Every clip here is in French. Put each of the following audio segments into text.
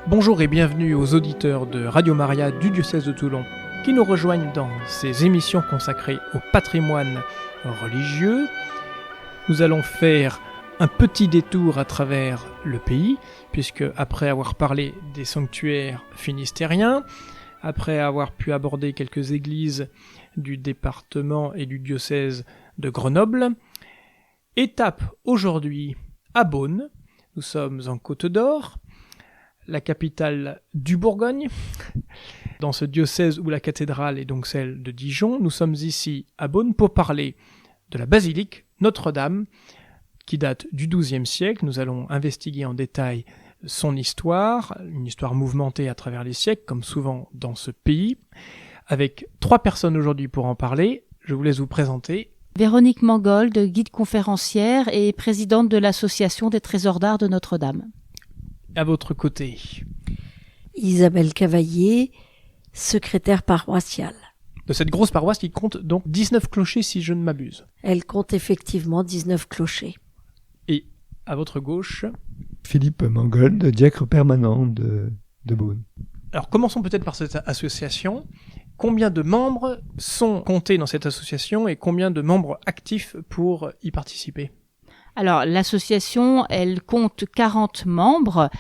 Bonjour et bienvenue aux auditeurs de Radio Maria du diocèse de Toulon qui nous rejoignent dans ces émissions consacrées au patrimoine religieux. Nous allons faire un petit détour à travers le pays, puisque après avoir parlé des sanctuaires finistériens, après avoir pu aborder quelques églises du département et du diocèse de Grenoble, étape aujourd'hui à Beaune. Nous sommes en Côte d'Or, la capitale du Bourgogne, dans ce diocèse où la cathédrale est donc celle de Dijon. Nous sommes ici à Beaune pour parler de la basilique Notre-Dame, qui date du XIIe siècle. Nous allons investiguer en détail son histoire, une histoire mouvementée à travers les siècles, comme souvent dans ce pays. Avec 3 personnes aujourd'hui pour en parler, je vous laisse vous présenter. Véronique Mangold, guide conférencière et présidente de l'Association des Trésors d'Art de Notre-Dame. À votre côté. Isabelle Cavaillé, secrétaire paroissiale. De cette grosse paroisse qui compte donc 19 clochers si je ne m'abuse. Elle compte effectivement 19 clochers. Et à votre gauche... Philippe Mangold, diacre permanent de Beaune. Alors commençons peut-être par cette association. Combien de membres sont comptés dans cette association et combien de membres actifs pour y participer ? Alors, l'association, elle compte 40 membres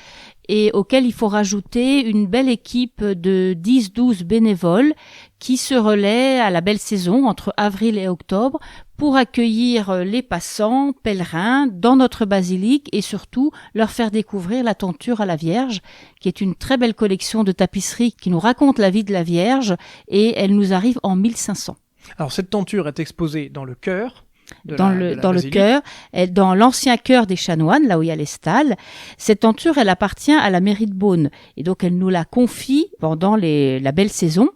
et auquel il faut rajouter une belle équipe de 10-12 bénévoles qui se relaient à la belle saison entre avril et octobre pour accueillir les passants, pèlerins dans notre basilique et surtout leur faire découvrir la tenture à la Vierge, qui est une très belle collection de tapisseries qui nous raconte la vie de la Vierge et elle nous arrive en 1500. Alors cette tenture est exposée dans le chœur. Dans le chœur, dans l'ancien chœur des chanoines, là où il y a les stalles. Cette tenture, elle appartient à la mairie de Beaune. Et donc, elle nous la confie pendant la belle saison.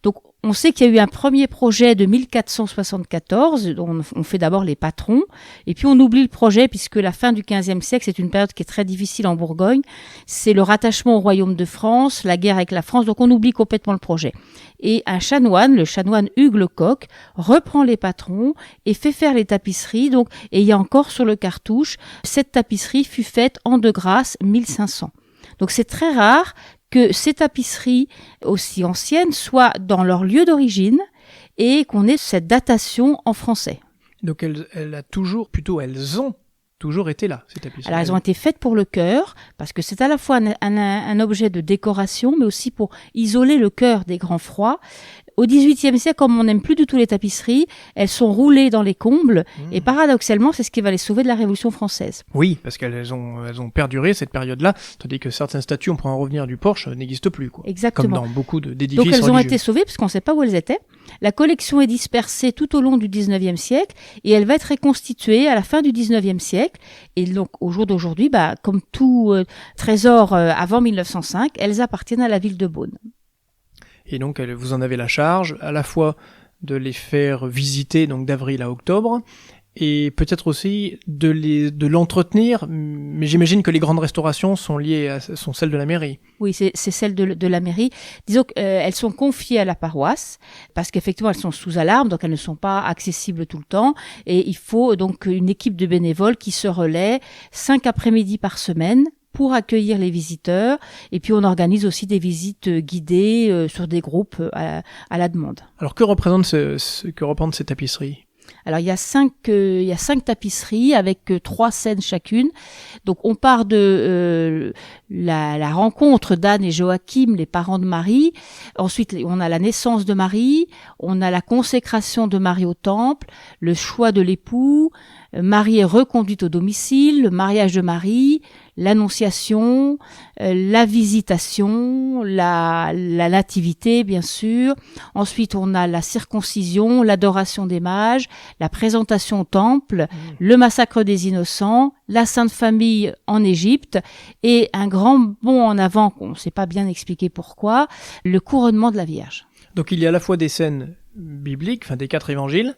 Donc, on sait qu'il y a eu un premier projet de 1474, dont on fait d'abord les patrons, et puis on oublie le projet puisque la fin du XVe siècle, c'est une période qui est très difficile en Bourgogne. C'est le rattachement au royaume de France, la guerre avec la France, donc on oublie complètement le projet. Et un chanoine, le chanoine Hugues Lecoq, reprend les patrons et fait faire les tapisseries. Donc, et il y a encore sur le cartouche, cette tapisserie fut faite en de grâce 1500. Donc c'est très rare que ces tapisseries aussi anciennes soient dans leur lieu d'origine et qu'on ait cette datation en français. Donc elles ont toujours été là, ces tapisseries. Alors elles ont été faites pour le chœur, parce que c'est à la fois un objet de décoration, mais aussi pour isoler le chœur des grands froids. Au XVIIIe siècle, comme on n'aime plus du tout les tapisseries, elles sont roulées dans les combles, et paradoxalement, c'est ce qui va les sauver de la Révolution française. Oui, parce qu'elles ont perduré cette période-là, tandis que certaines statues, on pourra en revenir du Porche, n'existent plus, quoi. Exactement. Comme dans beaucoup d'édifices religieux. Donc elles ont religieux. été sauvées, parce qu'on ne sait pas où elles étaient. La collection est dispersée tout au long du XIXe siècle, et elle va être reconstituée à la fin du XIXe siècle. Et donc, au jour d'aujourd'hui, comme tout trésor avant 1905, elles appartiennent à la ville de Beaune. Et donc, vous en avez la charge, à la fois de les faire visiter, donc d'avril à octobre, et peut-être aussi de l'entretenir, mais j'imagine que les grandes restaurations sont celles de la mairie. Oui, c'est celles de la mairie. Disons qu'elles sont confiées à la paroisse, parce qu'effectivement, elles sont sous alarme, donc elles ne sont pas accessibles tout le temps, et il faut donc une équipe de bénévoles qui se relaie 5 après-midi par semaine, pour accueillir les visiteurs, et puis on organise aussi des visites guidées sur des groupes à la demande. Alors que représentent ces tapisseries ? Alors il y a 5 tapisseries avec 3 scènes chacune. Donc on part de la rencontre d'Anne et Joachim, les parents de Marie. Ensuite on a la naissance de Marie, on a la consécration de Marie au temple, le choix de l'époux, Marie est reconduite au domicile, le mariage de Marie, l'annonciation, la visitation, la nativité bien sûr. Ensuite on a la circoncision, l'adoration des mages, la présentation au temple, le massacre des innocents, la Sainte Famille en Égypte et un grand bond en avant qu'on ne sait pas bien expliquer pourquoi, le couronnement de la Vierge. Donc il y a à la fois des scènes bibliques, enfin des 4 évangiles,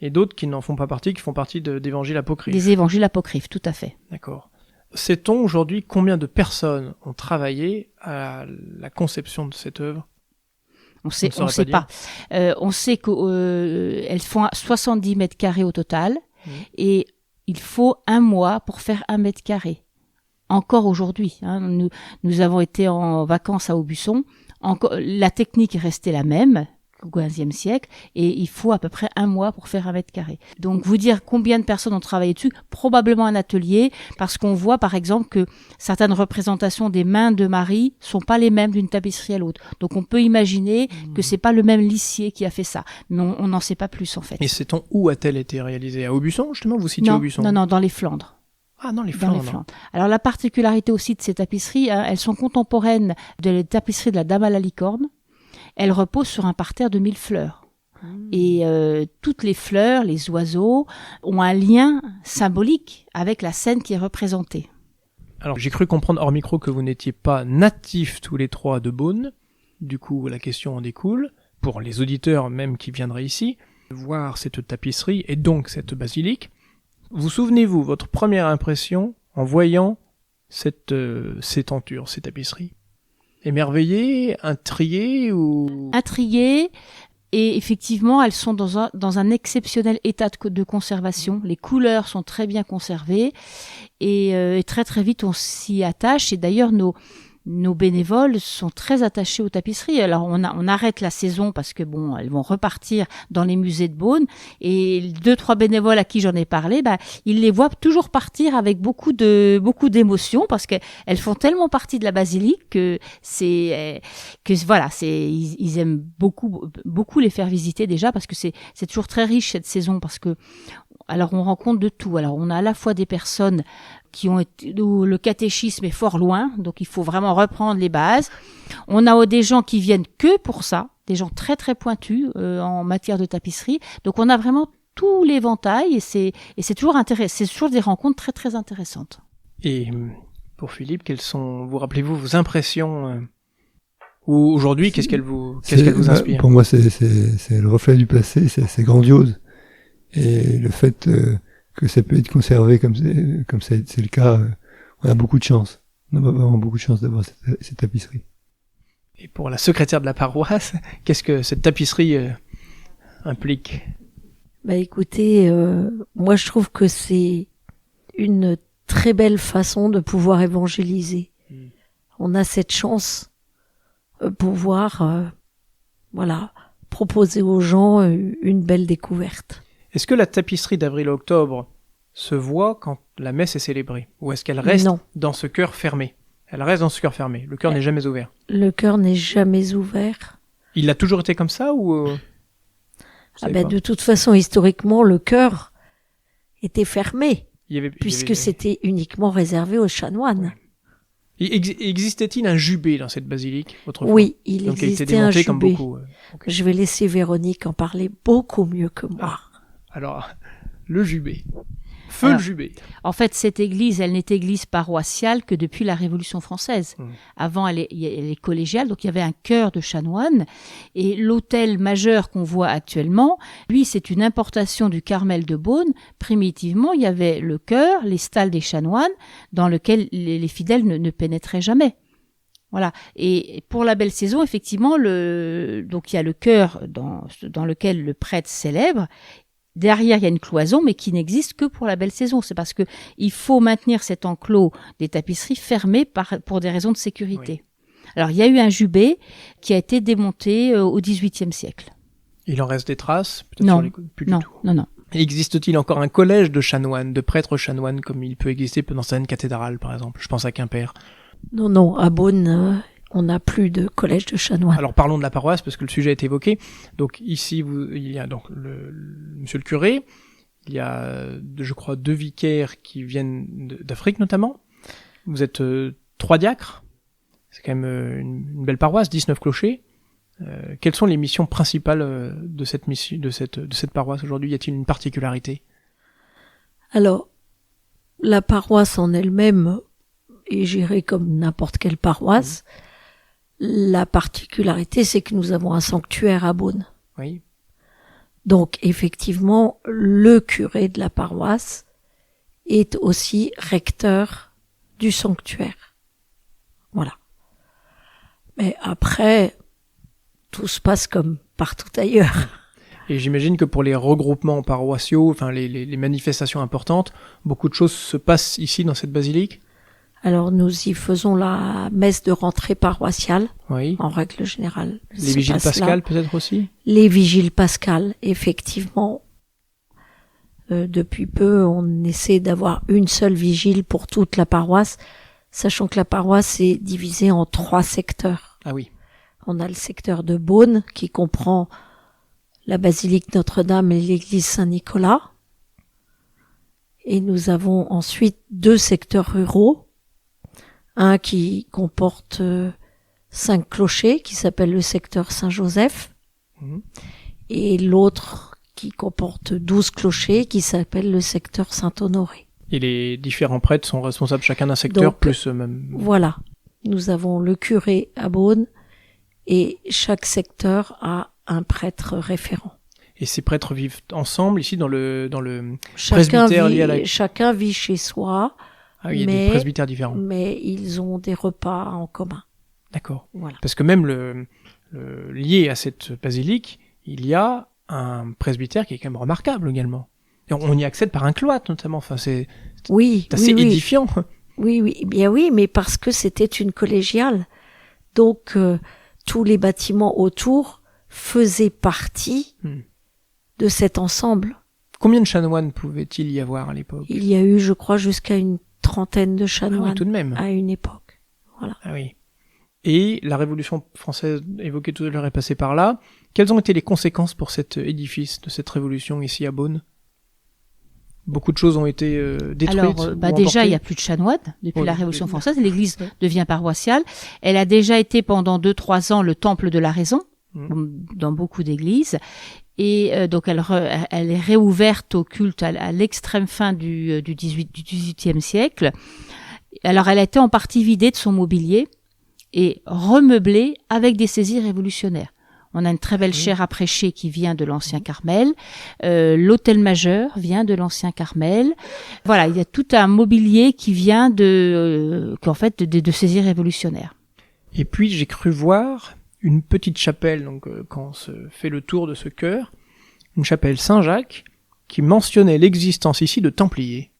et d'autres qui n'en font pas partie, qui font partie d'évangiles apocryphes. Des évangiles apocryphes, tout à fait. D'accord. Sait-on aujourd'hui combien de personnes ont travaillé à la conception de cette œuvre ? On sait pas. On sait qu'elles font 70 mètres carrés au total, et il faut 1 mois pour faire 1 mètre carré. encore aujourd'hui. Nous avons été en vacances à Aubusson. La technique est restée la même au XVe siècle et il faut à peu près 1 mois pour faire 1 mètre carré. Donc vous dire combien de personnes ont travaillé dessus, probablement un atelier, parce qu'on voit par exemple que certaines représentations des mains de Marie sont pas les mêmes d'une tapisserie à l'autre. Donc on peut imaginer que c'est pas le même lissier qui a fait ça, mais on n'en sait pas plus en fait. Et sait-on où a-t-elle été réalisée? À Aubusson justement? Vous citez Aubusson? Non, dans les Flandres. Ah, dans les Flandres. Alors la particularité aussi de ces tapisseries, elles sont contemporaines des tapisseries de la Dame à la licorne. Elles reposent sur un parterre de 1000 fleurs. Et toutes les fleurs, les oiseaux, ont un lien symbolique avec la scène qui est représentée. Alors j'ai cru comprendre hors micro que vous n'étiez pas natifs tous les 3 de Beaune. Du coup, la question en découle, pour les auditeurs même qui viendraient ici, voir cette tapisserie et donc cette basilique. Vous souvenez-vous, votre première impression en voyant ces tentures, ces tapisseries? Émerveillé, intrigué ou... Intrigué, et effectivement, elles sont dans un exceptionnel état de conservation. Les couleurs sont très bien conservées et très très vite on s'y attache. Et d'ailleurs, nos bénévoles sont très attachés aux tapisseries. Alors on arrête la saison parce que bon, elles vont repartir dans les musées de Beaune et 2-3 bénévoles à qui j'en ai parlé, ils les voient toujours partir avec beaucoup d'émotion parce qu'elles font tellement partie de la basilique que ils aiment beaucoup les faire visiter déjà parce que c'est toujours très riche cette saison parce que alors on rencontre de tout. Alors on a à la fois des personnes où le catéchisme est fort loin, donc il faut vraiment reprendre les bases. On a des gens qui viennent que pour ça, des gens très très pointus en matière de tapisserie. Donc on a vraiment tout l'éventail et c'est toujours intéressant. C'est toujours des rencontres très très intéressantes. Et pour Philippe, vous rappelez-vous vos impressions aujourd'hui, qu'est-ce qu'elle vous inspire? Pour moi, c'est le reflet du passé, c'est grandiose. Et le fait que ça peut être conservé comme c'est le cas, on a beaucoup de chance. On a vraiment beaucoup de chance d'avoir cette tapisserie. Et pour la secrétaire de la paroisse, qu'est-ce que cette tapisserie implique? Écoutez, moi je trouve que c'est une très belle façon de pouvoir évangéliser. On a cette chance de pouvoir proposer aux gens une belle découverte. Est-ce que la tapisserie d'avril-octobre se voit quand la messe est célébrée? Ou est-ce qu'elle reste dans ce cœur fermé? Elle reste dans ce cœur fermé. Le cœur n'est jamais ouvert. Le cœur n'est jamais ouvert. Il a toujours été comme ça ou de toute façon, historiquement, le cœur était fermé. Puisque c'était uniquement réservé aux chanoines. Ouais. Existait-il un jubé dans cette basilique autrefois? Oui, il existait un jubé. Comme beaucoup. Okay. Je vais laisser Véronique en parler beaucoup mieux que moi. Alors, le jubé. Le jubé. En fait, cette église, elle n'est église paroissiale que depuis la Révolution française. Avant, elle est collégiale, donc il y avait un chœur de chanoines. Et l'autel majeur qu'on voit actuellement, lui, c'est une importation du Carmel de Beaune. Primitivement, il y avait le chœur, les stalles des chanoines, dans lequel les fidèles ne pénétraient jamais. Voilà. Et pour la belle saison, effectivement, donc il y a le chœur dans lequel le prêtre célèbre. Derrière, il y a une cloison, mais qui n'existe que pour la belle saison. C'est parce que il faut maintenir cet enclos des tapisseries fermé pour des raisons de sécurité. Oui. Alors, il y a eu un jubé qui a été démonté au XVIIIe siècle. Il en reste des traces? Non, plus du tout. Non. Existe-t-il encore un collège de chanoines, de prêtres chanoines, comme il peut exister dans certaines cathédrales, par exemple? Je pense à Quimper. Non, à Beaune, on n'a plus de collège de chanoines. Alors parlons de la paroisse, parce que le sujet est évoqué. Donc ici, il y a donc monsieur le curé, il y a, je crois, 2 vicaires qui viennent d'Afrique notamment. Vous êtes 3 diacres. C'est quand même une belle paroisse, 19 clochers. Quelles sont les missions principales de cette paroisse aujourd'hui? Y a-t-il une particularité? Alors, la paroisse en elle-même est gérée comme n'importe quelle paroisse. La particularité, c'est que nous avons un sanctuaire à Beaune. Oui. Donc, effectivement, le curé de la paroisse est aussi recteur du sanctuaire. Voilà. Mais après, tout se passe comme partout ailleurs. Et j'imagine que pour les regroupements paroissiaux, enfin les manifestations importantes, beaucoup de choses se passent ici dans cette basilique? Alors nous y faisons la messe de rentrée paroissiale, Oui. en règle générale. Les vigiles pascales peut-être aussi? Les vigiles pascales, effectivement. Depuis peu, on essaie d'avoir une seule vigile pour toute la paroisse, sachant que la paroisse est divisée en 3 secteurs. Ah oui. On a le secteur de Beaune, qui comprend la basilique Notre-Dame et l'église Saint-Nicolas. Et nous avons ensuite 2 secteurs ruraux. Un qui comporte 5 clochers, qui s'appelle le secteur Saint-Joseph. Mhm. Et l'autre qui comporte 12 clochers, qui s'appelle le secteur Saint-Honoré. Et les différents prêtres sont responsables chacun d'un secteur, Donc, plus même... Voilà. Nous avons le curé à Beaune, et chaque secteur a un prêtre référent. Et ces prêtres vivent ensemble ici dans le Chacun presbytère lié à la... chacun vit chez soi, Ah oui, il y a mais- des presbytères différents. mais ils ont des repas en commun. D'accord. Voilà. Parce que même lié à cette basilique, il y a un presbytère qui est quand même remarquable également. Et on y accède par un cloître notamment. Enfin, c'est Oui, assez oui, édifiant. oui, bien oui, mais parce que c'était une collégiale. Donc, tous les bâtiments autour faisaient partie Hmm. de cet ensemble. Combien de chanoines pouvait-il y avoir à l'époque? Il y a eu, je crois, jusqu'à une 30aine de Ah chanoines oui, tout de même. à une époque. Ah oui. Et la Révolution française évoquée tout à l'heure est passée par là. Quelles ont été les conséquences pour cet édifice de cette révolution ici à Beaune? Beaucoup de choses ont été détruites. Alors, ou déjà, emportées. il n'y a plus de chanoines depuis Oui. la Révolution française. L'église devient paroissiale. Elle a déjà été pendant 2-3 ans le temple de la raison, dans beaucoup d'églises. Et donc, elle est réouverte au culte à l'extrême fin du XVIIIe siècle. Alors, elle a été en partie vidée de son mobilier et remeublée avec des saisies révolutionnaires. On a une très belle chaire à prêcher qui vient de l'ancien Carmel. L'hôtel majeur vient de l'ancien Carmel. Voilà, il y a tout un mobilier qui vient de saisies révolutionnaires. Et puis j'ai cru voir une petite chapelle, donc quand on se fait le tour de ce chœur, une chapelle Saint-Jacques qui mentionnait l'existence ici de Templiers.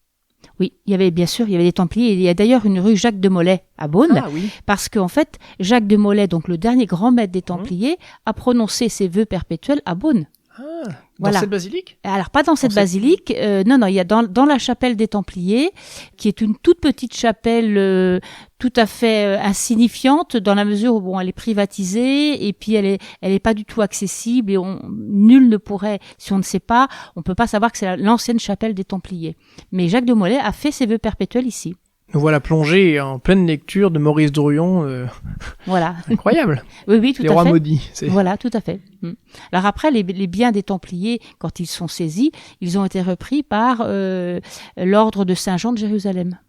Oui, il y avait des Templiers. Il y a d'ailleurs une rue Jacques de Molay à Beaune, Ah oui. parce qu'en fait, Jacques de Molay, donc le dernier grand maître des Templiers, a prononcé ses vœux perpétuels à Beaune. Ah, dans Voilà. cette basilique? Alors pas dans cette cette- basilique, non, il y a dans la chapelle des Templiers, qui est une toute petite chapelle tout à fait insignifiante dans la mesure où bon, elle est privatisée et puis elle est pas du tout accessible et nul ne pourrait, si on ne sait pas, on peut pas savoir que c'est l'ancienne chapelle des Templiers. Mais Jacques de Molay a fait ses vœux perpétuels ici. Nous voilà plongés en pleine lecture de Maurice Drouillon. Voilà. Incroyable. Oui, tout Les à rois fait. maudits. C'est... Voilà, tout à fait. Alors après, les biens des Templiers, quand ils sont saisis, ils ont été repris par l'ordre de Saint-Jean de Jérusalem.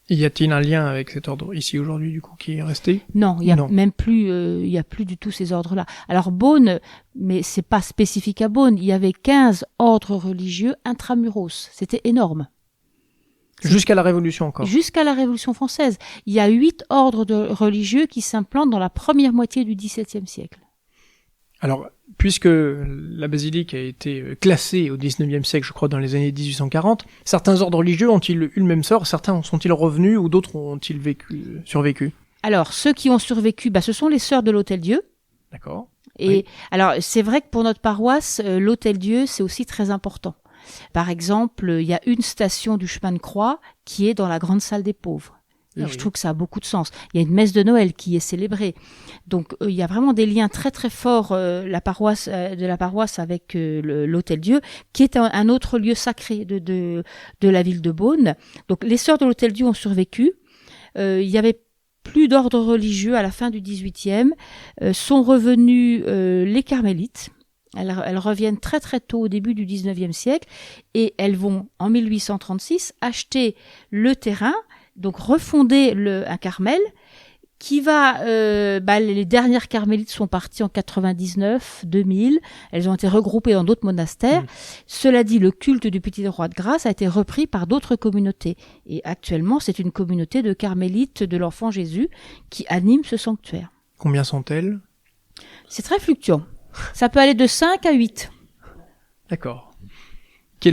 Y a-t-il un lien avec cet ordre ici aujourd'hui du coup qui est resté? Non, il y a Non. même plus, il y a plus du tout ces ordres-là. Alors Beaune, mais c'est pas spécifique à Beaune, il y avait 15 ordres religieux intramuros. C'était énorme. Jusqu'à la Révolution encore. Jusqu'à la Révolution française, il y a 8 ordres religieux qui s'implantent dans la première moitié du XVIIe siècle. Alors, puisque la basilique a été classée au XIXe siècle, je crois, dans les années 1840, certains ordres religieux ont-ils eu le même sort? Certains sont-ils revenus ou d'autres ont-ils survécu? Alors, ceux qui ont survécu, ce sont les Sœurs de l'Hôtel-Dieu. D'accord. Et Oui. alors, c'est vrai que pour notre paroisse, l'Hôtel-Dieu, c'est aussi très important. Par exemple, il y a une station du chemin de croix qui est dans la grande salle des pauvres. Et Ah je oui. trouve que ça a beaucoup de sens. Il y a une messe de Noël qui est célébrée. Donc, il y a vraiment des liens très très forts de la paroisse avec l'Hôtel-Dieu, qui est un autre lieu sacré de la ville de Beaune. Donc, les Sœurs de l'Hôtel-Dieu ont survécu. Il y avait plus d'ordre religieux à la fin du XVIIIe. Sont revenus les carmélites. Elles reviennent très très tôt au début du XIXe siècle et elles vont en 1836 acheter le terrain, donc refonder un Carmel qui va... les dernières carmélites sont parties en 99, 2000, elles ont été regroupées dans d'autres monastères. Cela dit, le culte du Petit Roi de Grâce a été repris par d'autres communautés et actuellement c'est une communauté de carmélites de l'Enfant Jésus qui anime ce sanctuaire. Combien sont-elles? C'est très fluctuant. Ça peut aller de 5 à 8. D'accord. Y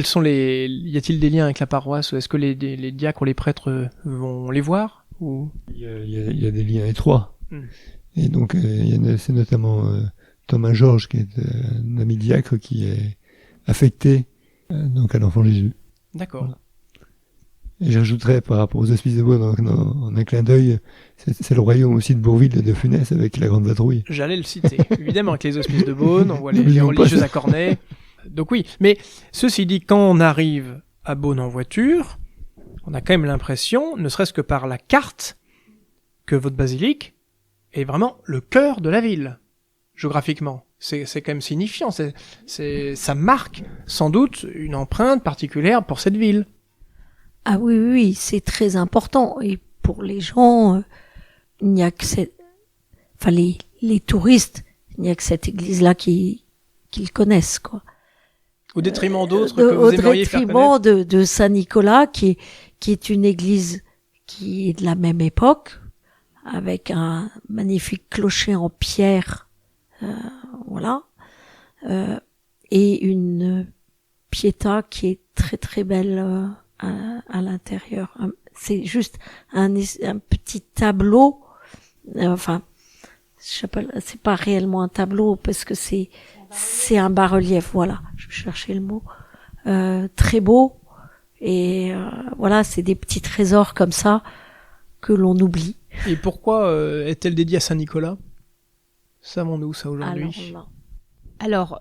a-t-il des liens avec la paroisse? Est-ce que les diacres ou les prêtres vont les voir? ou... Il y a des liens étroits. Et donc, c'est notamment Thomas Georges, qui est un ami diacre, qui est affecté donc à l'enfant Jésus. D'accord. Voilà. Et j'ajouterais, par rapport aux hospices de Beaune, en un clin d'œil, c'est le royaume aussi de Bourville et de Funès avec la Grande Vadrouille. J'allais le citer. Évidemment, avec les hospices de Beaune, on voit les religieux à Cornay. Donc oui, mais ceci dit, quand on arrive à Beaune en voiture, on a quand même l'impression, ne serait-ce que par la carte, que votre basilique est vraiment le cœur de la ville, géographiquement. C'est quand même signifiant, ça marque sans doute une empreinte particulière pour cette ville. Ah oui, c'est très important. Et pour les gens, il n'y a que les touristes, il n'y a que cette église-là qu'ils connaissent, quoi. Au détriment d'autres que vous aimeriez faire connaître. Au détriment de Saint-Nicolas, qui est une église qui est de la même époque, avec un magnifique clocher en pierre, et une pietà qui est très très belle à l'intérieur. C'est juste un petit tableau, je sais pas, c'est pas réellement un tableau parce que c'est un bas-relief, voilà, je cherchais le mot, très beau, et c'est des petits trésors comme ça que l'on oublie. Et pourquoi est-elle dédiée à Saint-Nicolas? Savons-nous ça aujourd'hui? Alors,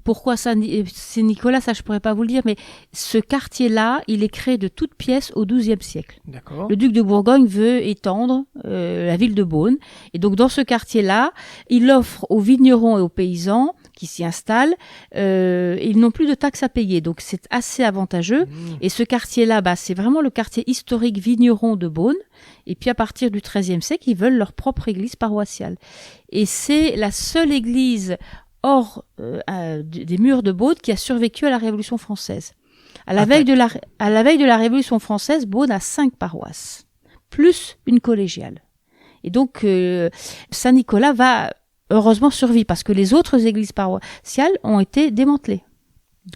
pourquoi Saint-Nicolas, ça je pourrais pas vous le dire, mais ce quartier-là, il est créé de toutes pièces au XIIe siècle. D'accord. Le duc de Bourgogne veut étendre la ville de Beaune, et donc dans ce quartier-là, il offre aux vignerons et aux paysans qui s'y installent, ils n'ont plus de taxes à payer, donc c'est assez avantageux. Et ce quartier-là, c'est vraiment le quartier historique vigneron de Beaune. Et puis à partir du XIIIe siècle, ils veulent leur propre église paroissiale. Et c'est la seule église hors des murs de Beaune qui a survécu à la Révolution française. À la veille de la Révolution française, Beaune a 5 paroisses, plus une collégiale. Et donc Saint-Nicolas va heureusement survivre parce que les autres églises paroissiales ont été démantelées.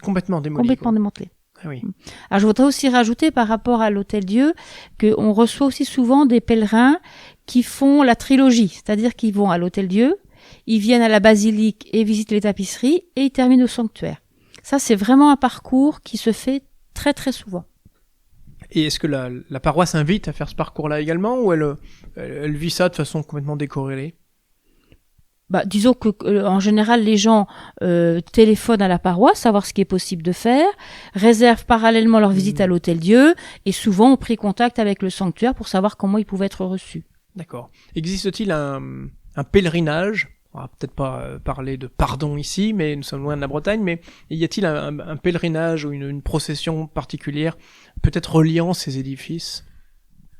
Complètement démolies. Complètement démantelées. Ah oui. Alors je voudrais aussi rajouter par rapport à l'Hôtel-Dieu qu'on reçoit aussi souvent des pèlerins qui font la trilogie, c'est-à-dire qu'ils vont à l'Hôtel-Dieu, ils viennent à la basilique et visitent les tapisseries et ils terminent au sanctuaire. Ça, c'est vraiment un parcours qui se fait très très souvent. Et est-ce que la paroisse invite à faire ce parcours-là également, ou elle vit ça de façon complètement décorrélée? Disons que en général, les gens téléphonent à la paroisse, savoir ce qui est possible de faire, réservent parallèlement leur visite à l'Hôtel-Dieu, et souvent ont pris contact avec le sanctuaire pour savoir comment ils pouvaient être reçus. D'accord. Existe-t-il un pèlerinage? On va peut-être pas parler de pardon ici, mais nous sommes loin de la Bretagne, mais y a-t-il un pèlerinage ou une procession particulière, peut-être reliant ces édifices?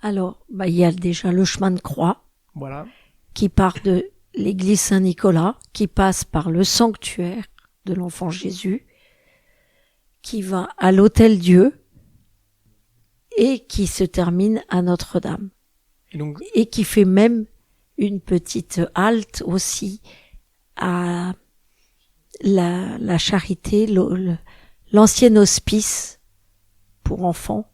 Alors, il y a déjà le chemin de croix, voilà, qui part de l'église Saint-Nicolas, qui passe par le sanctuaire de l'Enfant Jésus, qui va à l'Hôtel-Dieu et qui se termine à Notre-Dame. Et qui fait même une petite halte aussi à la Charité, l'ancien hospice pour enfants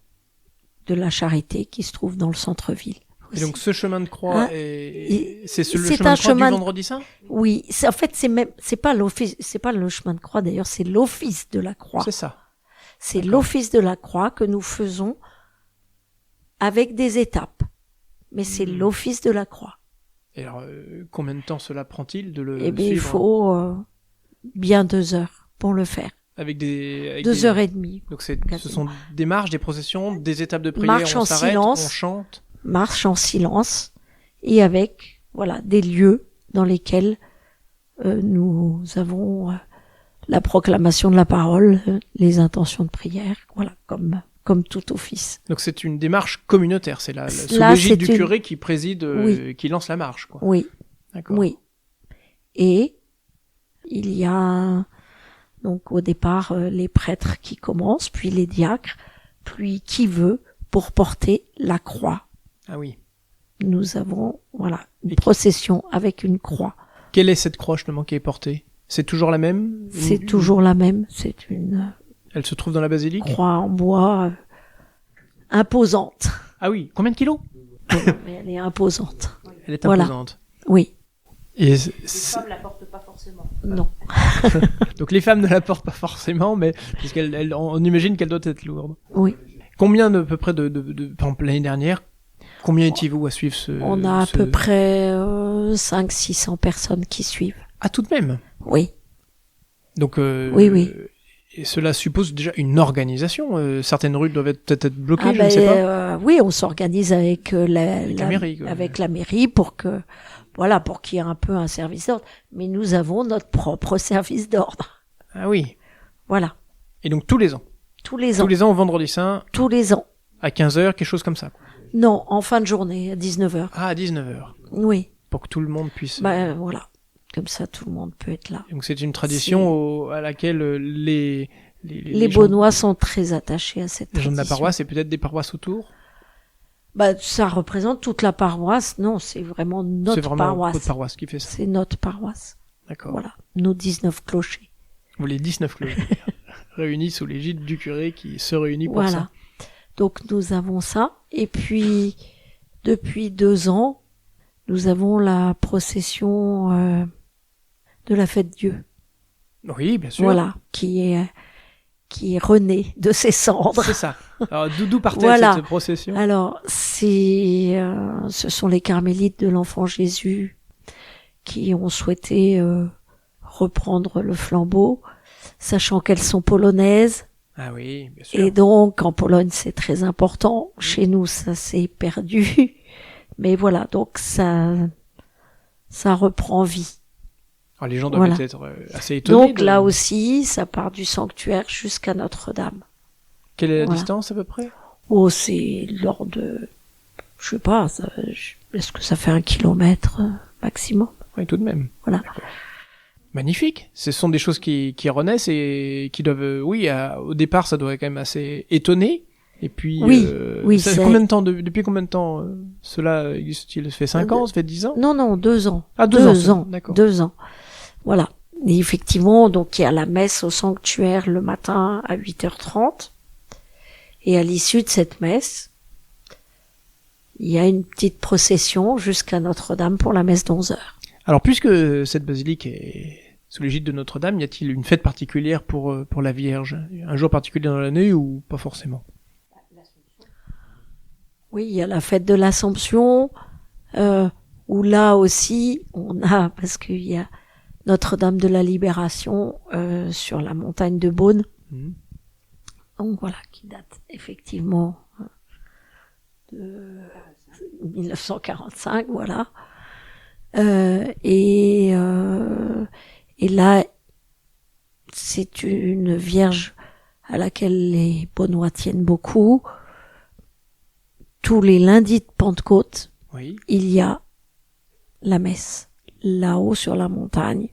de la Charité qui se trouve dans le centre-ville. Et donc ce chemin de croix, c'est le chemin de croix du Vendredi Saint? Oui, en fait c'est pas le chemin de croix d'ailleurs, c'est l'office de la croix. C'est ça. C'est l'office de la croix que nous faisons avec des étapes. Mais c'est l'office de la croix. Et alors, combien de temps cela prend-il de le suivre? Il faut bien 2 heures pour le faire. Avec 2 heures et demie. Donc ce sont des marches, des processions, des étapes de prière, marche on en s'arrête, silence, on chante. Marche en silence et avec des lieux dans lesquels nous avons la proclamation de la parole, les intentions de prière, comme tout office. Donc c'est une démarche communautaire, c'est sous l'égide du curé qui préside, qui lance la marche, quoi. Oui. D'accord. Oui. Et il y a donc au départ les prêtres qui commencent, puis les diacres, puis qui veut pour porter la croix. Ah oui. Nous avons une procession avec une croix. Quelle est cette croix justement qui est portée? C'est toujours la même? C'est toujours la même. C'est une. Elle se trouve dans la basilique? Croix en bois imposante. Ah oui. Combien de kilos? mais elle est imposante. Elle est Voilà. imposante. Oui. Et Les femmes la portent pas forcément. Non. donc les femmes ne la portent pas forcément, mais parce on imagine qu'elle doit être lourde. Oui. Combien à peu près par exemple, l'année dernière, combien étiez-vous à suivre ce... On a à peu près 500-600 personnes qui suivent. Ah, tout de même. Oui. Donc, Oui. Et cela suppose déjà une organisation. Certaines rues doivent peut-être être bloquées, Ah je ne sais pas. oui, on s'organise avec la mairie, quoi. avec la mairie pour que pour qu'il y ait un peu un service d'ordre. Mais nous avons notre propre service d'ordre. Ah oui. Voilà. Et donc tous les ans. Tous les ans. Tous les ans au Vendredi Saint. Tous les ans. À 15h, quelque chose comme ça. Non, en fin de journée, à 19h. Ah, à 19h. Oui. Pour que tout le monde puisse... Voilà. Comme ça, tout le monde peut être là. Donc c'est une tradition à laquelle les Beaunois sont très attachés à cette tradition. Les gens de la paroisse et peut-être des paroisses autour. Ça représente toute la paroisse. Non, c'est vraiment notre paroisse. C'est votre paroisse qui fait ça. C'est notre paroisse. D'accord. Voilà. Nos 19 clochers. Vous les 19 clochers réunis sous l'égide du curé qui se réunit pour ça. Donc nous avons ça. Et puis, depuis 2 ans, nous avons la procession de la fête Dieu. Oui, bien sûr. Voilà, qui est rené de ses cendres. C'est ça. Alors d'où partait cette procession? Alors ce sont les carmélites de l'Enfant Jésus qui ont souhaité reprendre le flambeau, sachant qu'elles sont polonaises. Ah oui, bien sûr. Et donc en Pologne c'est très important. Chez nous ça s'est perdu, mais voilà, donc ça reprend vie. Alors les gens doivent être assez étonnés. Donc là aussi, ça part du sanctuaire jusqu'à Notre-Dame. Quelle est la distance à peu près? Oh, c'est lors de... Je sais pas, est-ce que ça fait 1 kilomètre maximum? Oui, tout de même. Voilà. Magnifique. Ce sont des choses qui renaissent et qui doivent... au départ, ça doit quand même assez étonner. Et puis... Oui, ça fait combien de temps, depuis combien de temps cela existe-t-il? Ça fait 5 ans? Ça fait 10 ans? Non, 2 ans. Ah, 2 ans. D'accord. 2 ans. Voilà. Et effectivement, donc il y a la messe au sanctuaire le matin à 8h30. Et à l'issue de cette messe, il y a une petite procession jusqu'à Notre-Dame pour la messe d'11h. Alors, puisque cette basilique est sous l'égide de Notre-Dame, y a-t-il une fête particulière pour la Vierge? Un jour particulier dans l'année ou pas forcément? Oui, il y a la fête de l'Assomption, où là aussi, parce qu'il y a Notre-Dame de la Libération sur la montagne de Beaune. Donc voilà, qui date effectivement de 1945, voilà. Et là, c'est une Vierge à laquelle les Beaunois tiennent beaucoup. Tous les lundis de Pentecôte, il y a la messe là-haut sur la montagne,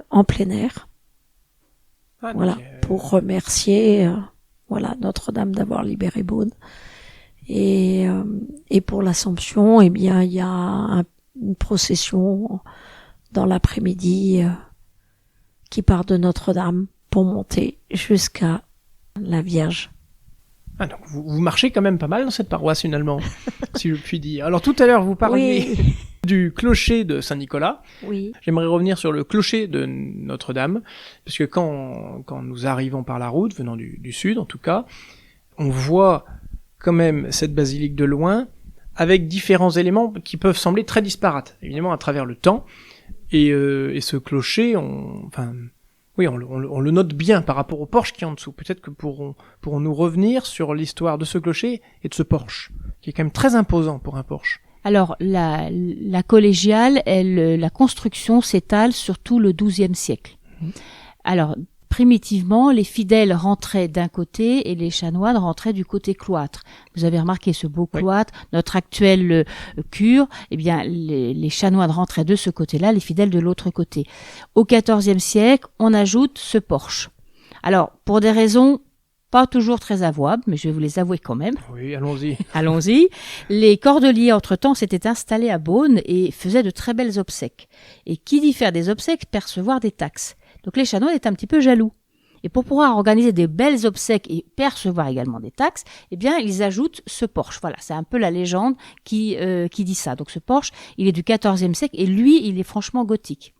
en plein air. Voilà, pour remercier Notre-Dame d'avoir libéré Beaune. Et pour l'Assomption, eh bien, il y a une procession dans l'après-midi qui part de Notre-Dame pour monter jusqu'à la Vierge. Ah, donc vous marchez quand même pas mal dans cette paroisse finalement, si je puis dire. Alors tout à l'heure, vous parliez du clocher de Saint-Nicolas. Oui. J'aimerais revenir sur le clocher de Notre-Dame, parce que quand nous arrivons par la route, venant du sud en tout cas, on voit quand même cette basilique de loin, avec différents éléments qui peuvent sembler très disparates, évidemment à travers le temps. Et ce clocher, on le note bien par rapport au porche qui est en dessous. Peut-être que pourrons-nous revenir sur l'histoire de ce clocher et de ce porche, qui est quand même très imposant pour un porche. Alors, la collégiale, la construction s'étale sur tout le XIIe siècle. Alors, primitivement, les fidèles rentraient d'un côté et les chanoines rentraient du côté cloître. Vous avez remarqué ce beau cloître, notre actuelle cure, eh bien, les chanoines rentraient de ce côté-là, les fidèles de l'autre côté. Au XIVe siècle, on ajoute ce porche. Alors, pour des raisons pas toujours très avouables, mais je vais vous les avouer quand même. Oui, allons-y. Allons-y. Les cordeliers, entre-temps, s'étaient installés à Beaune et faisaient de très belles obsèques. Et qui dit faire des obsèques, percevoir des taxes. Donc les chanoines étaient un petit peu jaloux. Et pour pouvoir organiser des belles obsèques et percevoir également des taxes, eh bien, ils ajoutent ce porche. Voilà, c'est un peu la légende qui dit ça. Donc ce porche, il est du XIVe siècle et lui, il est franchement gothique.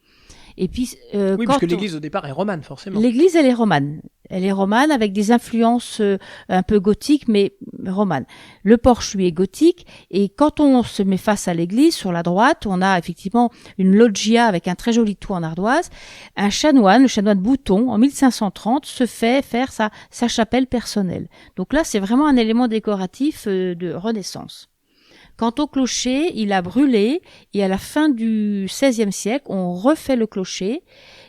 Et puis, oui, parce que l'église au départ est romane, forcément. L'église, elle est romane. Elle est romane avec des influences un peu gothiques, mais romanes. Le porche, lui, est gothique. Et quand on se met face à l'église, sur la droite, on a effectivement une loggia avec un très joli toit en ardoise. Un chanoine, le chanoine Bouton, en 1530, se fait faire sa chapelle personnelle. Donc là, c'est vraiment un élément décoratif de Renaissance. Quant au clocher, il a brûlé et à la fin du XVIe siècle, on refait le clocher.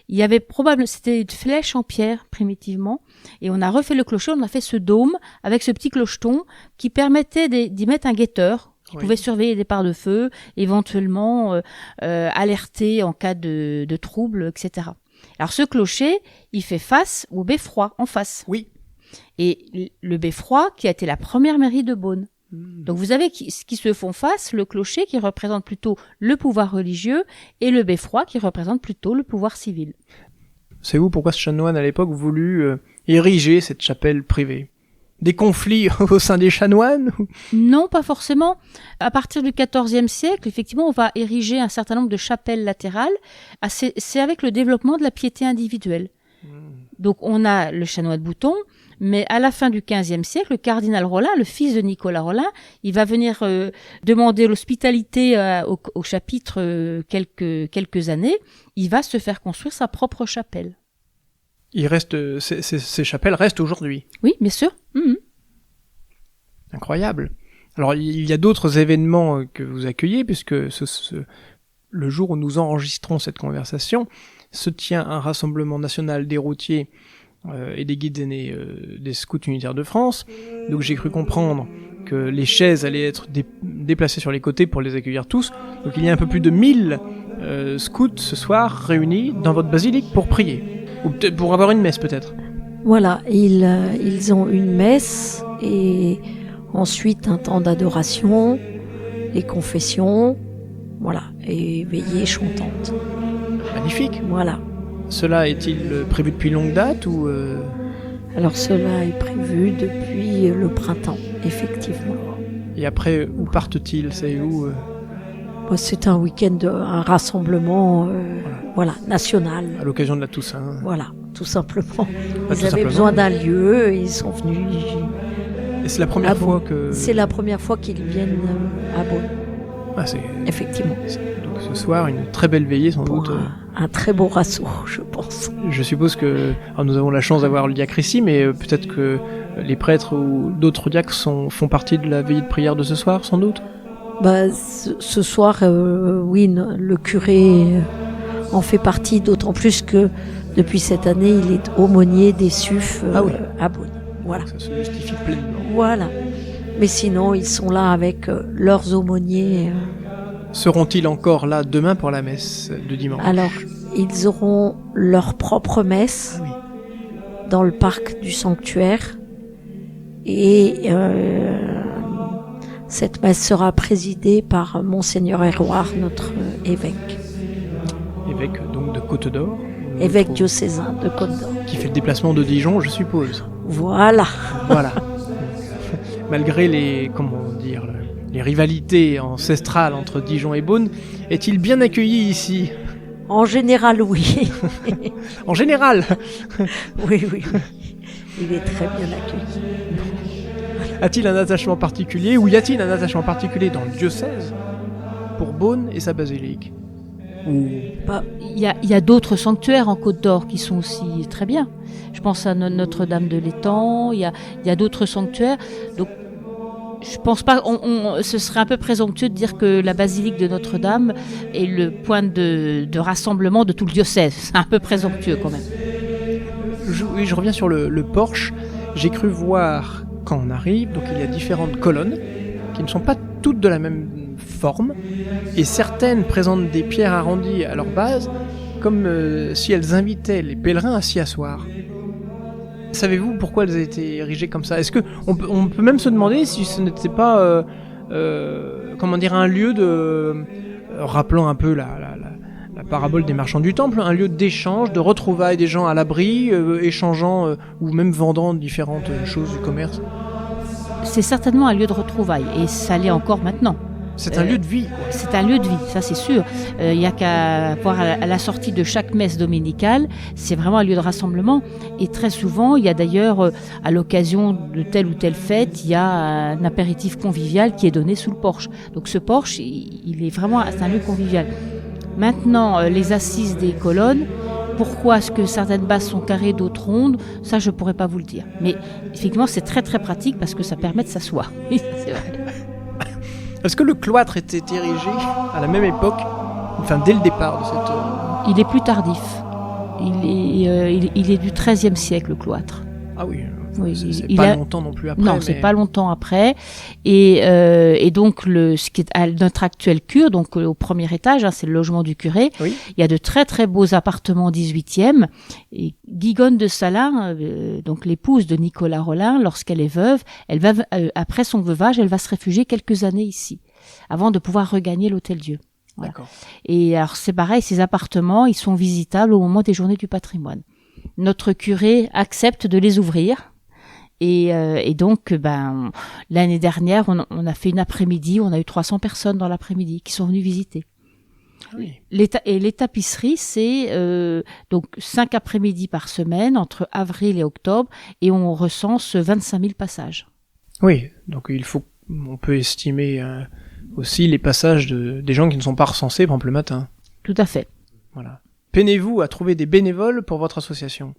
Il y avait c'était une flèche en pierre primitivement et on a refait le clocher, on a fait ce dôme avec ce petit clocheton qui permettait d'y mettre un guetteur qui pouvait surveiller les départs de feu, éventuellement alerter en cas de trouble, etc. Alors ce clocher, il fait face au beffroi, en face. Oui. Et le beffroi qui a été la première mairie de Beaune. Donc vous avez qui se font face, le clocher qui représente plutôt le pouvoir religieux et le beffroi qui représente plutôt le pouvoir civil. Savez-vous pourquoi ce chanoine à l'époque voulut ériger cette chapelle privée ? Des conflits au sein des chanoines ? Non, pas forcément. À partir du XIVe siècle, effectivement, on va ériger un certain nombre de chapelles latérales. C'est avec le développement de la piété individuelle. Donc on a le chanoine Bouton, mais à la fin du XVe siècle, le cardinal Rollin, le fils de Nicolas Rollin, il va venir demander l'hospitalité au chapitre quelques années. Il va se faire construire sa propre chapelle. Ces chapelles restent aujourd'hui. Oui, bien sûr. Incroyable. Alors il y a d'autres événements que vous accueillez, puisque le jour où nous enregistrons cette conversation, se tient un rassemblement national des routiers et des guides aînés des scouts unitaires de France. Donc j'ai cru comprendre que les chaises allaient être déplacées sur les côtés pour les accueillir tous. Donc il y a un peu plus de 1000 scouts ce soir réunis dans votre basilique pour prier. Ou peut-être pour avoir une messe peut-être. Voilà, ils ont une messe et ensuite un temps d'adoration, les confessions, voilà, et veillée chantante. Magnifique. Voilà. Cela est-il prévu depuis longue date ou Alors cela est prévu depuis le printemps, effectivement. Et après, où partent-ils, savez-vous C'est un week-end, un rassemblement voilà, national. À l'occasion de la Toussaint. Voilà, tout simplement. Ils avaient besoin d'un lieu, ils sont venus. Et c'est la première fois que... C'est la première fois qu'ils viennent à Beaune. Ah, effectivement. Donc ce soir, une très belle veillée sans doute. Un très beau rasso, je pense. Je suppose que nous avons la chance d'avoir le diacre ici, mais peut-être que les prêtres ou d'autres diacres font partie de la veillée de prière de ce soir, sans doute. Ce soir, oui, le curé en fait partie, d'autant plus que depuis cette année, il est aumônier des SUF à Beaune. Voilà. Ça se justifie pleinement. Voilà. Mais sinon, ils sont là avec leurs aumôniers. Seront-ils encore là demain pour la messe de dimanche ? Alors, ils auront leur propre messe dans le parc du sanctuaire. Et cette messe sera présidée par Monseigneur Héroard, notre évêque. Évêque donc de Côte d'Or. Évêque diocésain de Côte d'Or. Qui fait le déplacement de Dijon, je suppose. Voilà. Voilà. Malgré les rivalités ancestrales entre Dijon et Beaune, est-il bien accueilli ici ? En général, oui. En général ? Oui. Il est très bien accueilli. A-t-il un attachement particulier, ou y a-t-il un attachement particulier dans le diocèse pour Beaune et sa basilique ? Il y a d'autres sanctuaires en Côte d'Or qui sont aussi très bien. Je pense à Notre-Dame de l'Étang, il y a d'autres sanctuaires. Donc, je pense pas, ce serait un peu présomptueux de dire que la basilique de Notre-Dame est le point de rassemblement de tout le diocèse. C'est un peu présomptueux quand même. Je reviens sur le porche. J'ai cru voir, quand on arrive, donc il y a différentes colonnes qui ne sont pas toutes de la même forme, et certaines présentent des pierres arrondies à leur base, comme si elles invitaient les pèlerins à s'y asseoir. Savez-vous pourquoi elles ont été érigées comme ça ? Est-ce que on peut même se demander si ce n'était pas un lieu de rappelant un peu la parabole des marchands du temple, un lieu d'échange, de retrouvailles des gens à l'abri, échangeant ou même vendant différentes choses du commerce. C'est certainement un lieu de retrouvailles, et ça l'est encore maintenant. C'est un lieu de vie, quoi. C'est un lieu de vie, ça c'est sûr. Il n'y a qu'à voir à la sortie de chaque messe dominicale, c'est vraiment un lieu de rassemblement. Et très souvent, il y a d'ailleurs, à l'occasion de telle ou telle fête, il y a un apéritif convivial qui est donné sous le porche. Donc ce porche, il est vraiment, c'est un lieu convivial. Maintenant, les assises des colonnes, pourquoi est-ce que certaines bases sont carrées, d'autres rondes, ça je ne pourrais pas vous le dire. Mais effectivement, c'est très très pratique parce que ça permet de s'asseoir. Oui, c'est vrai. Est-ce que le cloître était érigé à la même époque, enfin dès le départ de cette... Il est plus tardif. Il est du XIIIe siècle, le cloître. Ah oui, Oui, c'est pas longtemps non plus après. Non, c'est pas longtemps après. Et donc, ce qui est à notre actuelle cure, donc au premier étage, c'est le logement du curé. Oui. Il y a de très très beaux appartements 18e. Et Guigonne de Salins, donc l'épouse de Nicolas Rollin, lorsqu'elle est veuve, elle va après son veuvage, elle va se réfugier quelques années ici, avant de pouvoir regagner l'Hôtel-Dieu. Voilà. D'accord. Et alors c'est pareil, ces appartements, ils sont visitables au moment des Journées du patrimoine. Notre curé accepte de les ouvrir. Et donc, l'année dernière, on a fait une après-midi, on a eu 300 personnes dans l'après-midi qui sont venues visiter. Ah oui. Les tapisseries, c'est donc 5 après-midi par semaine, entre avril et octobre, et on recense 25 000 passages. Oui, donc on peut estimer aussi les passages des gens qui ne sont pas recensés, par exemple le matin. Tout à fait. Voilà. Peinez-vous à trouver des bénévoles pour votre association?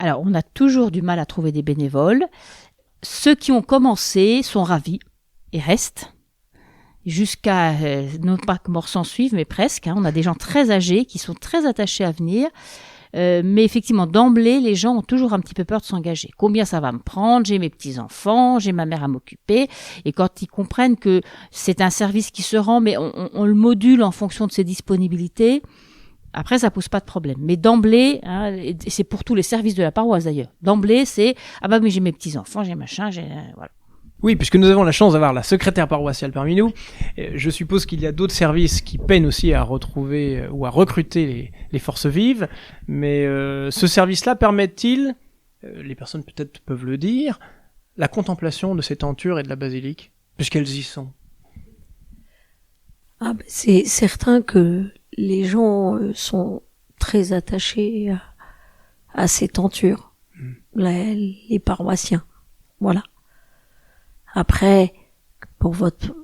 Alors, on a toujours du mal à trouver des bénévoles. Ceux qui ont commencé sont ravis et restent. Jusqu'à, non pas que mort s'en suive, mais presque. On a des gens très âgés qui sont très attachés à venir. Mais effectivement, d'emblée, les gens ont toujours un petit peu peur de s'engager. Combien ça va me prendre? J'ai mes petits-enfants, j'ai ma mère à m'occuper. Et quand ils comprennent que c'est un service qui se rend, mais on le module en fonction de ses disponibilités, après, ça pose pas de problème. Mais d'emblée, et c'est pour tous les services de la paroisse d'ailleurs, d'emblée, c'est « Ah bah mais j'ai mes petits-enfants, j'ai machin, voilà ». Oui, puisque nous avons la chance d'avoir la secrétaire paroissiale parmi nous, je suppose qu'il y a d'autres services qui peinent aussi à retrouver ou à recruter les forces vives, mais ce service-là permet-il, les personnes peut-être peuvent le dire, la contemplation de ces tentures et de la basilique, puisqu'elles y sont? Ah, c'est certain que les gens sont très attachés à ces tentures, les paroissiens. Voilà. Après, pour votre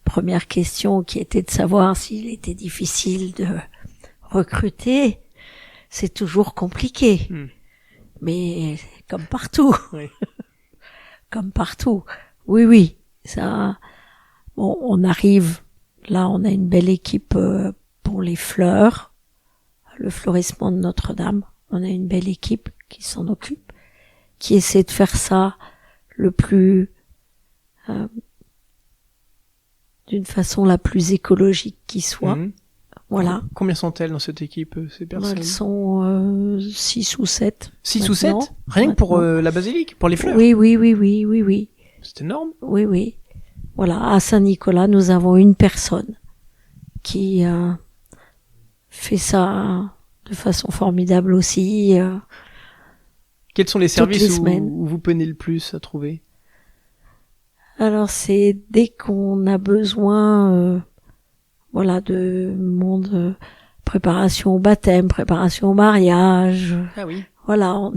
première question qui était de savoir s'il était difficile de recruter, c'est toujours compliqué. Mais comme partout. Oui. Comme partout. Oui, ça, bon, on arrive, là on a une belle équipe pour les fleurs, le fleurissement de Notre-Dame. On a une belle équipe qui s'en occupe, qui essaie de faire ça le plus, d'une façon la plus écologique qui soit. Voilà. Combien sont-elles dans cette équipe, ces personnes? Elles sont 6 ou 7. 6 ou 7? Rien que pour la basilique, pour les fleurs? Oui. C'est énorme. Oui. Voilà, à Saint-Nicolas, nous avons une personne qui fait ça de façon formidable aussi. Quels sont les services semaines. où vous peinez le plus à trouver? Alors c'est dès qu'on a besoin de monde, préparation au baptême, préparation au mariage. Ah oui. Voilà,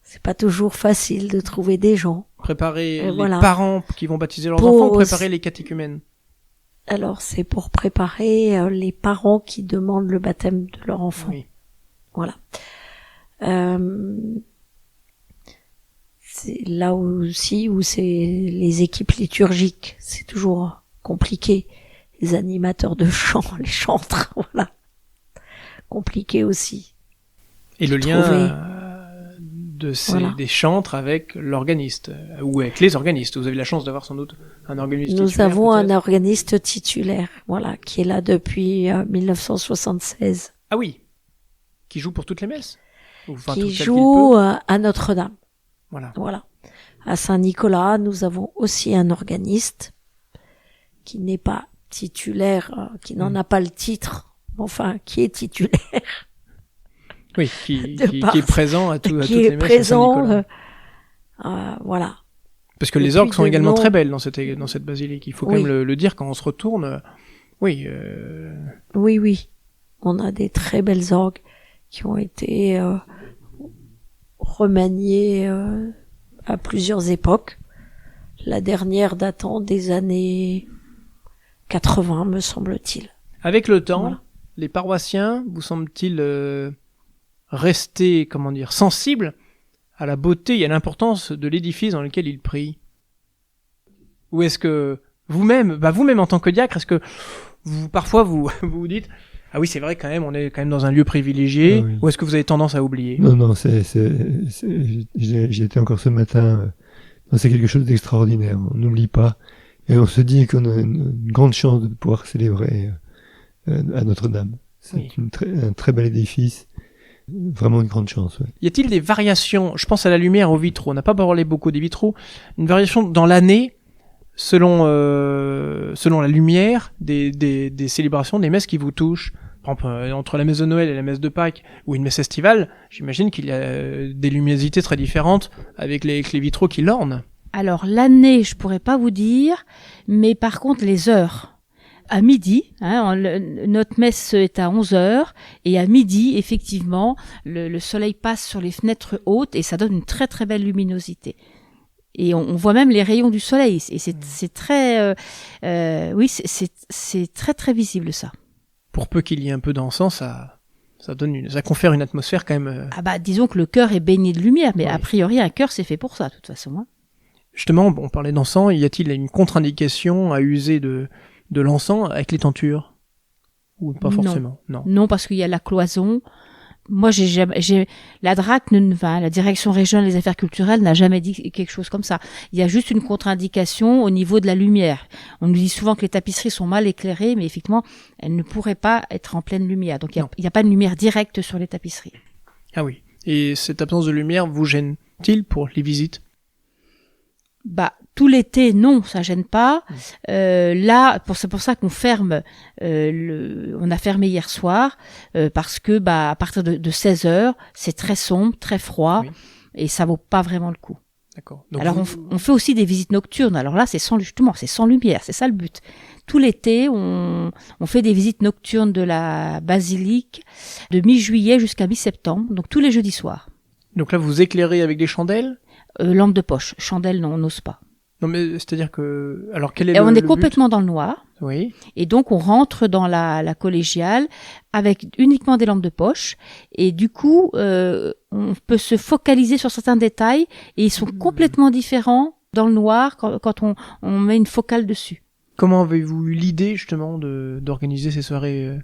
c'est pas toujours facile de trouver des gens. Préparer les parents qui vont baptiser leurs enfants ou préparer les catéchumènes? Alors c'est pour préparer les parents qui demandent le baptême de leur enfant. Oui. Voilà. C'est là aussi où c'est les équipes liturgiques. C'est toujours compliqué. Les animateurs de chant, les chantres, voilà. Compliqué aussi. Et le lien des chantres avec l'organiste, ou avec les organistes. Vous avez la chance d'avoir sans doute un organiste titulaire. Nous avons un organiste titulaire, voilà, qui est là depuis 1976. Ah oui. Qui joue pour toutes les messes? Qui joue à Notre-Dame. Voilà. À Saint-Nicolas, nous avons aussi un organiste qui n'est pas titulaire, qui n'en a pas le titre enfin, qui est titulaire. Oui, qui est présent à toutes les messes présent, Saint-Nicolas. Voilà. Parce que les orgues sont également très belles dans cette basilique. Il faut quand même le dire quand on se retourne. Oui. Oui. On a des très belles orgues qui ont été remaniées à plusieurs époques. La dernière datant des années 80, me semble-t-il. Avec le temps, les paroissiens, vous semble-t-il rester, sensibles à la beauté et à l'importance de l'édifice dans lequel ils prient? Ou est-ce que vous-même en tant que diacre, est-ce que parfois vous dites ah oui, c'est vrai quand même, on est quand même dans un lieu privilégié, ou est-ce que vous avez tendance à oublier? Non, j'y étais encore ce matin. C'est quelque chose d'extraordinaire. On n'oublie pas, et on se dit qu'on a une grande chance de pouvoir célébrer à Notre-Dame. C'est un très bel édifice. Vraiment une grande chance. Ouais. Y a-t-il des variations? Je pense à la lumière, aux vitraux. On n'a pas parlé beaucoup des vitraux. Une variation dans l'année selon la lumière des célébrations, des messes qui vous touchent. Par exemple, entre la messe de Noël et la messe de Pâques ou une messe estivale, j'imagine qu'il y a des luminosités très différentes avec les vitraux qui l'ornent. Alors l'année, je pourrais pas vous dire, mais par contre les heures. À midi, notre messe est à 11h, et à midi, effectivement, le soleil passe sur les fenêtres hautes et ça donne une très très belle luminosité. Et on voit même les rayons du soleil, et c'est très, c'est très très visible ça. Pour peu qu'il y ait un peu d'encens, ça confère une atmosphère quand même. Disons que le cœur est baigné de lumière, mais a priori un cœur c'est fait pour ça, de toute façon. Justement, on parlait d'encens, y a-t-il une contre-indication à user de l'encens avec les tentures? Ou pas forcément? Non, parce qu'il y a la cloison. Moi, la DRAC, la Direction Régionale des Affaires Culturelles n'a jamais dit quelque chose comme ça. Il y a juste une contre-indication au niveau de la lumière. On nous dit souvent que les tapisseries sont mal éclairées, mais effectivement, elles ne pourraient pas être en pleine lumière. Donc, il n'y a pas de lumière directe sur les tapisseries. Ah oui. Et cette absence de lumière vous gêne-t-il pour les visites? Tout l'été, non, ça gêne pas. Là, c'est pour ça qu'on ferme. On a fermé hier soir parce que à partir de 16h, c'est très sombre, très froid, et ça vaut pas vraiment le coup. D'accord. Donc alors on fait aussi des visites nocturnes. Alors là, c'est sans lumière, c'est ça le but. Tout l'été, on fait des visites nocturnes de la basilique de mi-juillet jusqu'à mi-septembre, donc tous les jeudis soirs. Donc là, vous éclairez avec des chandelles? Lampe de poche, chandelle, non, on n'ose pas. Non, mais c'est-à-dire que... Alors, quel est on est le complètement but? dans le noir. Oui. Et donc, on rentre dans la collégiale avec uniquement des lampes de poche. Et du coup, on peut se focaliser sur certains détails et ils sont complètement différents dans le noir quand on met une focale dessus. Comment avez-vous eu l'idée, justement, d'organiser ces soirées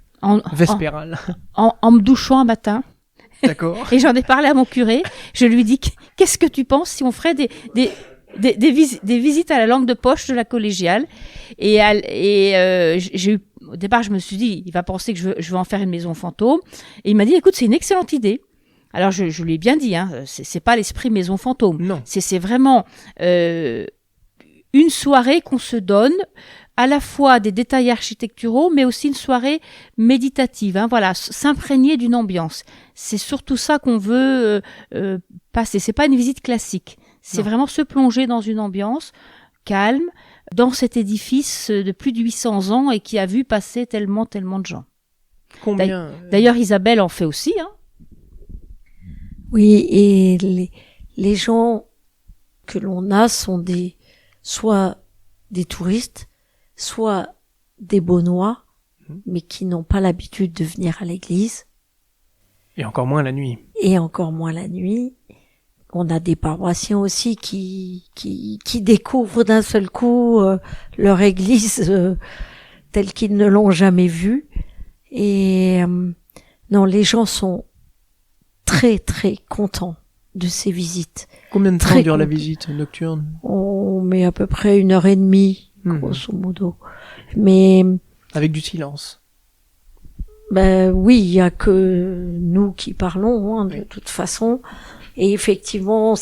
vespérales? En me douchant un matin. D'accord. Et j'en ai parlé à mon curé. Je lui dis, qu'est-ce que tu penses si on ferait des visites à la lampe de poche de la collégiale? Au départ, je me suis dit, il va penser que je vais en faire une maison fantôme. Et il m'a dit, écoute, c'est une excellente idée. Alors, je lui ai bien dit, c'est pas l'esprit maison fantôme. Non. C'est vraiment une soirée qu'on se donne, à la fois des détails architecturaux, mais aussi une soirée méditative. Voilà, s'imprégner d'une ambiance. C'est surtout ça qu'on veut passer. C'est pas une visite classique. C'est vraiment se plonger dans une ambiance calme, dans cet édifice de plus de 800 ans et qui a vu passer tellement de gens. Combien D'ailleurs, Isabelle en fait aussi. Oui, et les gens que l'on a sont soit des touristes, soit des Beaunois, mais qui n'ont pas l'habitude de venir à l'église. Et encore moins la nuit. On a des paroissiens aussi qui découvrent d'un seul coup leur église telle qu'ils ne l'ont jamais vue. Et non, les gens sont très très contents de ces visites. Combien de temps dure la visite nocturne? On met à peu près 1h30, grosso modo. Mais avec du silence. Oui, il y a que nous qui parlons de toute façon. Et effectivement,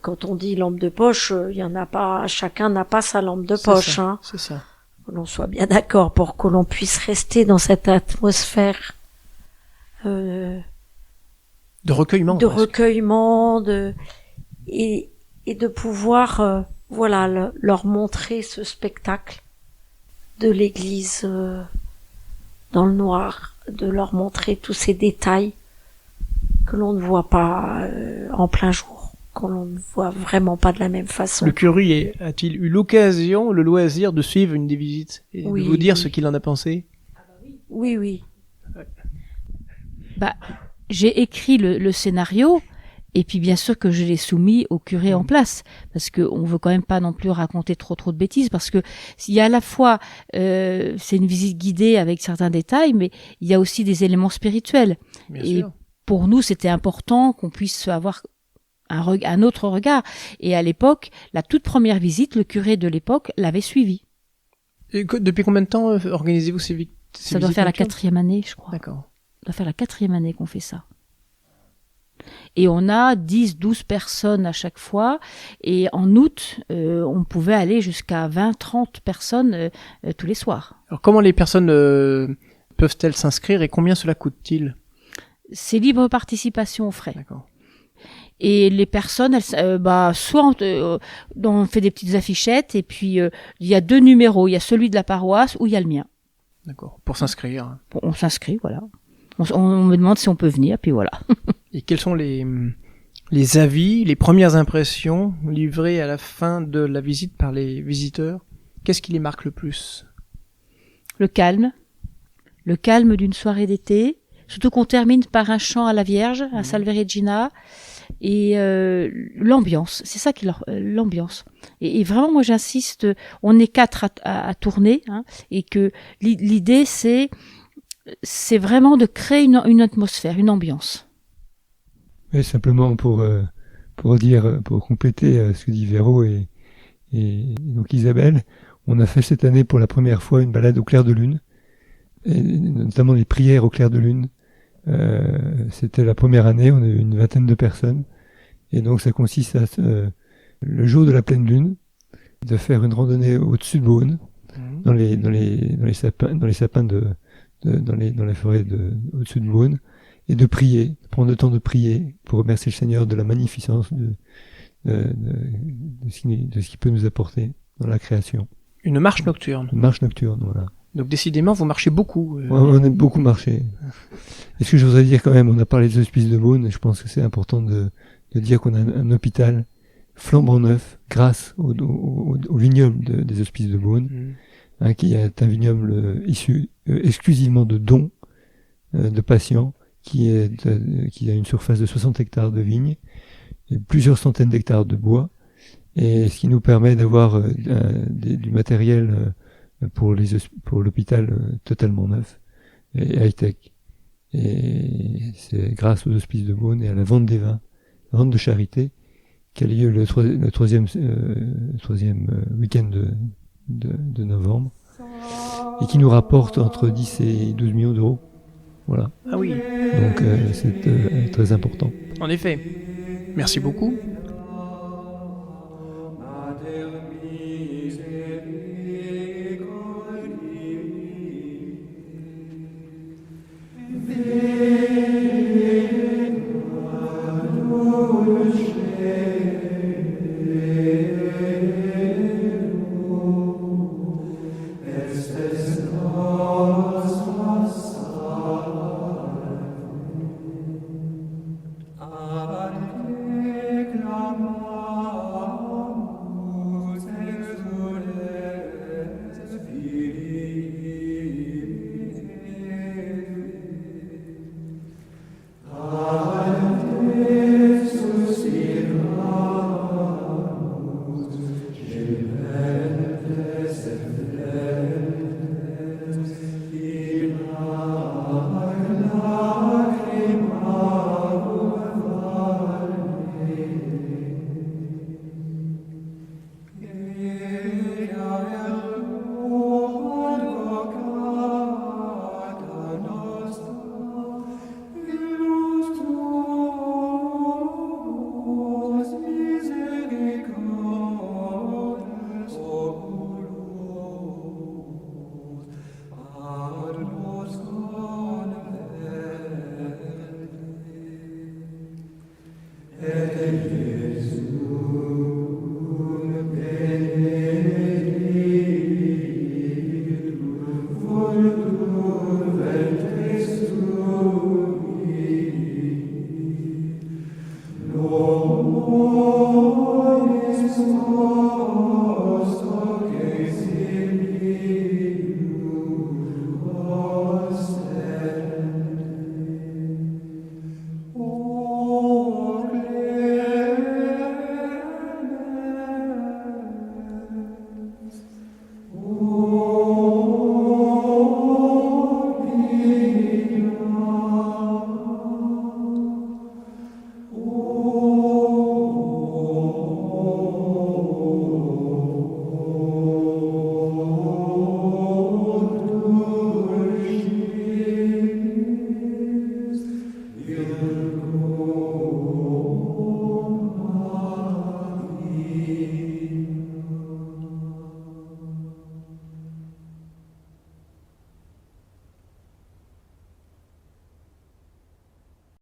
quand on dit lampe de poche, il y en a pas, chacun n'a pas sa lampe de poche. C'est ça. l'on soit bien d'accord, pour que l'on puisse rester dans cette atmosphère de recueillement. De recueillement, et de pouvoir, leur montrer ce spectacle de l'église dans le noir, de leur montrer tous ces détails que l'on ne voit pas en plein jour, que l'on ne voit vraiment pas de la même façon. Le curé a-t-il eu l'occasion, le loisir de suivre une des visites et de vous dire ce qu'il en a pensé? Oui, oui. J'ai écrit le scénario, et puis bien sûr que je l'ai soumis au curé en place, parce que on veut quand même pas non plus raconter trop de bêtises, parce que il y a à la fois c'est une visite guidée avec certains détails, mais il y a aussi des éléments spirituels. Bien et sûr. pour nous, c'était important qu'on puisse avoir un autre regard. Et à l'époque, la toute première visite, le curé de l'époque l'avait suivi. Et depuis combien de temps organisez-vous ces visites? Ça doit faire la 4e année, je crois. D'accord. Ça doit faire la 4e année qu'on fait ça. Et on a 10-12 personnes à chaque fois. Et en août, on pouvait aller jusqu'à 20-30 personnes tous les soirs. Alors comment les personnes peuvent-elles s'inscrire et combien cela coûte-t-il? C'est libre participation aux frais. D'accord. Et les personnes, soit on fait des petites affichettes, et puis il y a 2 numéros. Il y a celui de la paroisse ou il y a le mien. D'accord. Pour s'inscrire. On s'inscrit, voilà. On me demande si on peut venir, puis voilà. Et quels sont les avis, les premières impressions livrées à la fin de la visite par les visiteurs? Qu'est-ce qui les marque le plus? Le calme d'une soirée d'été, surtout qu'on termine par un chant à la Vierge, un Salve Regina, et l'ambiance, c'est ça qui l'ambiance. Et vraiment, moi j'insiste, on est 4 à tourner, et que l'idée c'est vraiment de créer une atmosphère, une ambiance. Oui, simplement pour compléter ce que dit Véro et donc Isabelle, on a fait cette année pour la première fois une balade au clair de lune, et notamment les prières au clair de lune. C'était la première année, on a eu une 20aine de personnes, et donc ça consiste à le jour de la pleine lune, de faire une randonnée au-dessus de Beaune, dans les sapins dans la forêt au-dessus de Beaune, et de prier, prendre le temps de prier pour remercier le Seigneur de la magnificence de ce qu'il peut nous apporter dans la création. Une marche nocturne. Une marche nocturne, voilà. Donc décidément, vous marchez beaucoup. On a beaucoup marché. Et ce que je voudrais dire quand même, on a parlé des hospices de Beaune, et je pense que c'est important de dire qu'on a un hôpital flambant neuf grâce au vignoble des hospices de Beaune, qui est un vignoble issu exclusivement de dons de patients, qui a une surface de 60 hectares de vignes et plusieurs centaines d'hectares de bois, et ce qui nous permet d'avoir du matériel pour l'hôpital totalement neuf et high-tech. Et c'est grâce aux hospices de Beaune et à la vente des vins, la vente de charité, qui a lieu le troisième week-end de novembre, et qui nous rapporte entre 10 et 12 millions d'euros. Voilà. Ah oui. Donc c'est très important. En effet. Merci beaucoup.